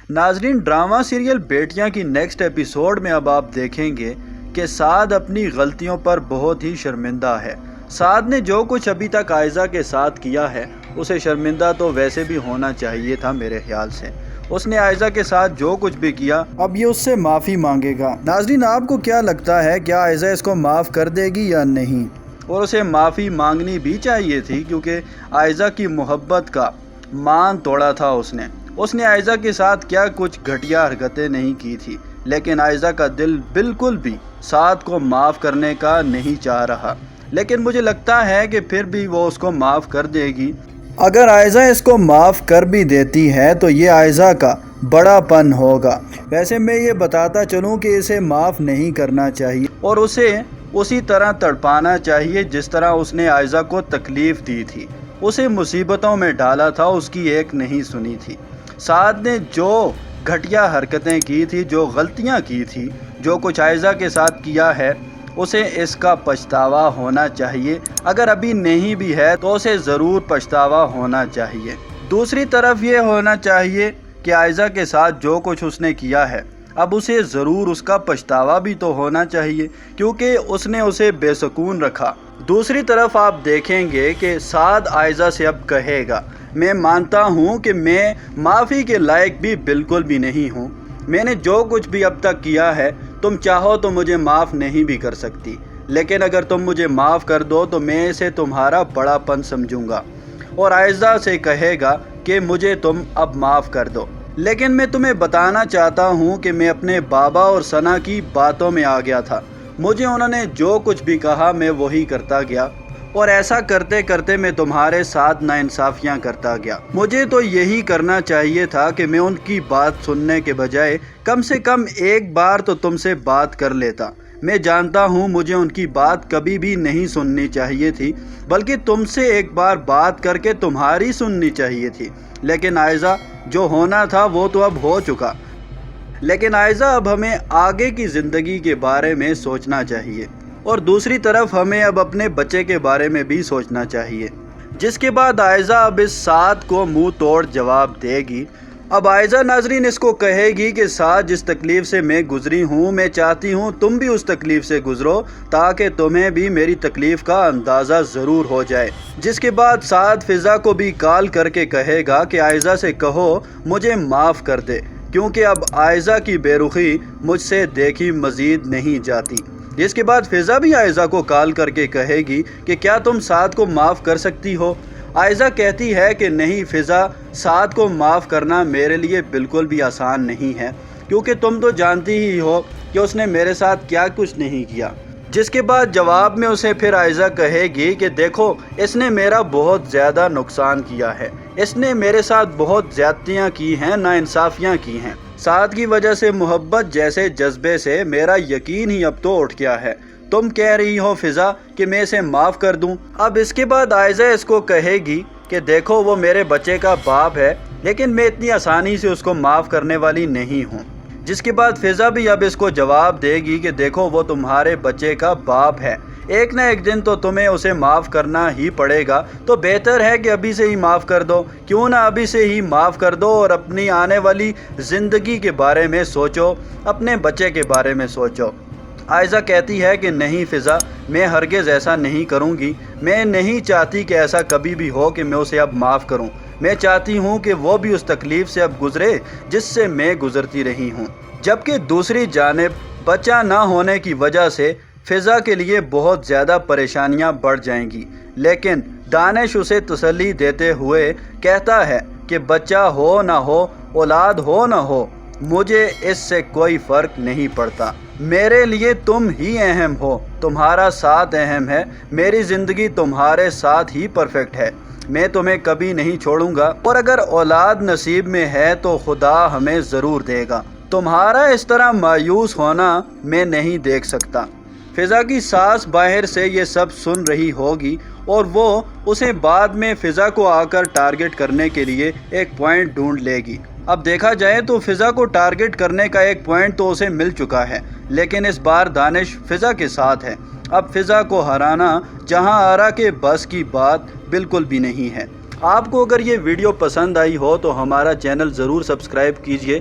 ناظرین، drama serial بیٹیاں کی نیکسٹ ایپیسوڈ میں اب آپ دیکھیں گے کہ سعد اپنی غلطیوں پر بہت ہی شرمندہ ہے۔ سعد نے جو کچھ ابھی تک عائزہ کے ساتھ کیا ہے اسے شرمندہ تو ویسے بھی ہونا چاہیے تھا میرے خیال سے۔ اس نے عائزہ کے ساتھ جو کچھ بھی کیا اب یہ اس سے معافی مانگے گا۔ ناظرین، آپ کو کیا لگتا ہے کیا عائزہ اس کو معاف کر دے گی یا نہیں؟ اور اسے معافی مانگنی بھی چاہیے تھی کیونکہ عائزہ کی محبت کا مان توڑا تھا اس نے عائزہ کے ساتھ کیا کچھ گھٹیا حرکتیں نہیں کی تھی، لیکن عائزہ کا دل بالکل بھی سعد کو معاف کرنے کا نہیں چاہ رہا، لیکن مجھے لگتا ہے کہ پھر بھی وہ اس کو معاف کر دے گی۔ اگر عائزہ اس کو معاف کر بھی دیتی ہے تو یہ عائزہ کا بڑا پن ہوگا۔ ویسے میں یہ بتاتا چلوں کہ اسے معاف نہیں کرنا چاہیے اور اسے اسی طرح تڑپانا چاہیے جس طرح اس نے عائزہ کو تکلیف دی تھی، اسے مصیبتوں میں ڈالا تھا، اس کی ایک نہیں سنی تھی۔ سعد نے جو گھٹیا حرکتیں کی تھی، جو غلطیاں کی تھی، جو کچھ عائزہ کے ساتھ کیا ہے، اسے اس کا پچھتاوا ہونا چاہیے۔ اگر ابھی نہیں بھی ہے تو اسے ضرور پچھتاوا ہونا چاہیے۔ دوسری طرف یہ ہونا چاہیے کہ عائزہ کے ساتھ جو کچھ اس نے کیا ہے اب اسے ضرور اس کا پچھتاوا بھی تو ہونا چاہیے کیونکہ اس نے اسے بے سکون رکھا۔ دوسری طرف آپ دیکھیں گے کہ سعد عائزہ سے اب کہے گا، میں مانتا ہوں کہ میں معافی کے لائق بھی بالکل بھی نہیں ہوں، میں نے جو کچھ بھی اب تک کیا ہے تم چاہو تو مجھے معاف نہیں بھی کر سکتی، لیکن اگر تم مجھے معاف کر دو تو میں اسے تمہارا بڑا پن سمجھوں گا۔ اور عائزہ سے کہے گا کہ مجھے تم اب معاف کر دو، لیکن میں تمہیں بتانا چاہتا ہوں کہ میں اپنے بابا اور ثنا کی باتوں میں آ گیا تھا، مجھے انہوں نے جو کچھ بھی کہا میں وہی کرتا گیا، اور ایسا کرتے کرتے میں تمہارے ساتھ ناانصافیاں کرتا گیا۔ مجھے تو یہی کرنا چاہیے تھا کہ میں ان کی بات سننے کے بجائے کم سے کم ایک بار تو تم سے بات کر لیتا۔ میں جانتا ہوں مجھے ان کی بات کبھی بھی نہیں سننی چاہیے تھی، بلکہ تم سے ایک بار بات کر کے تمہاری سننی چاہیے تھی، لیکن عائزہ جو ہونا تھا وہ تو اب ہو چکا۔ لیکن عائزہ اب ہمیں آگے کی زندگی کے بارے میں سوچنا چاہیے، اور دوسری طرف ہمیں اب اپنے بچے کے بارے میں بھی سوچنا چاہیے۔ جس کے بعد عائزہ اب اس سعد کو منہ توڑ جواب دے گی۔ اب عائزہ ناظرین اس کو کہے گی کہ سعد، جس تکلیف سے میں گزری ہوں میں چاہتی ہوں تم بھی اس تکلیف سے گزرو تاکہ تمہیں بھی میری تکلیف کا اندازہ ضرور ہو جائے۔ جس کے بعد سعد فضا کو بھی کال کر کے کہے گا کہ عائزہ سے کہو مجھے معاف کر دے، کیونکہ اب عائزہ کی بے رخی مجھ سے دیکھی مزید نہیں جاتی۔ اس کے بعد فضا بھی عائزہ کو کال کر کے کہے گی کہ کیا تم سعد کو معاف کر سکتی ہو؟ عائزہ کہتی ہے کہ نہیں فضا، سعد کو معاف کرنا میرے لیے بالکل بھی آسان نہیں ہے، کیونکہ تم تو جانتی ہی ہو کہ اس نے میرے ساتھ کیا کچھ نہیں کیا۔ جس کے بعد جواب میں اسے پھر عائزہ کہے گی کہ دیکھو اس نے میرا بہت زیادہ نقصان کیا ہے، اس نے میرے ساتھ بہت زیادتیاں کی ہیں، ناانصافیاں کی ہیں۔ سعد کی وجہ سے محبت جیسے جذبے سے میرا یقین ہی اب تو اٹھ گیا ہے۔ تم کہہ رہی ہو فضا کہ میں اسے معاف کر دوں؟ اب اس کے بعد عائزہ اس کو کہے گی کہ دیکھو وہ میرے بچے کا باپ ہے، لیکن میں اتنی آسانی سے اس کو معاف کرنے والی نہیں ہوں۔ جس کے بعد فضا بھی اب اس کو جواب دے گی کہ دیکھو وہ تمہارے بچے کا باپ ہے، ایک نہ ایک دن تو تمہیں اسے معاف کرنا ہی پڑے گا، تو بہتر ہے کہ ابھی سے ہی معاف کر دو، کیوں نہ ابھی سے ہی معاف کر دو اور اپنی آنے والی زندگی کے بارے میں سوچو، اپنے بچے کے بارے میں سوچو۔ عائزہ کہتی ہے کہ نہیں فضا، میں ہرگز ایسا نہیں کروں گی، میں نہیں چاہتی کہ ایسا کبھی بھی ہو کہ میں اسے اب معاف کروں، میں چاہتی ہوں کہ وہ بھی اس تکلیف سے اب گزرے جس سے میں گزرتی رہی ہوں۔ جبکہ دوسری جانب بچہ نہ ہونے کی وجہ سے فضا کے لیے بہت زیادہ پریشانیاں بڑھ جائیں گی، لیکن دانش اسے تسلی دیتے ہوئے کہتا ہے کہ بچہ ہو نہ ہو، اولاد ہو نہ ہو، مجھے اس سے کوئی فرق نہیں پڑتا، میرے لیے تم ہی اہم ہو، تمہارا ساتھ اہم ہے، میری زندگی تمہارے ساتھ ہی پرفیکٹ ہے، میں تمہیں کبھی نہیں چھوڑوں گا، اور اگر اولاد نصیب میں ہے تو خدا ہمیں ضرور دے گا، تمہارا اس طرح مایوس ہونا میں نہیں دیکھ سکتا۔ فضا کی ساس باہر سے یہ سب سن رہی ہوگی اور وہ اسے بعد میں فضا کو آ کر ٹارگٹ کرنے کے لیے ایک پوائنٹ ڈھونڈ لے گی۔ اب دیکھا جائے تو فضا کو ٹارگٹ کرنے کا ایک پوائنٹ تو اسے مل چکا ہے، لیکن اس بار دانش فضا کے ساتھ ہے۔ اب فضا کو ہرانا جہاں آرا کے بس کی بات بالکل بھی نہیں ہے۔ آپ کو اگر یہ ویڈیو پسند آئی ہو تو ہمارا چینل ضرور سبسکرائب کیجئے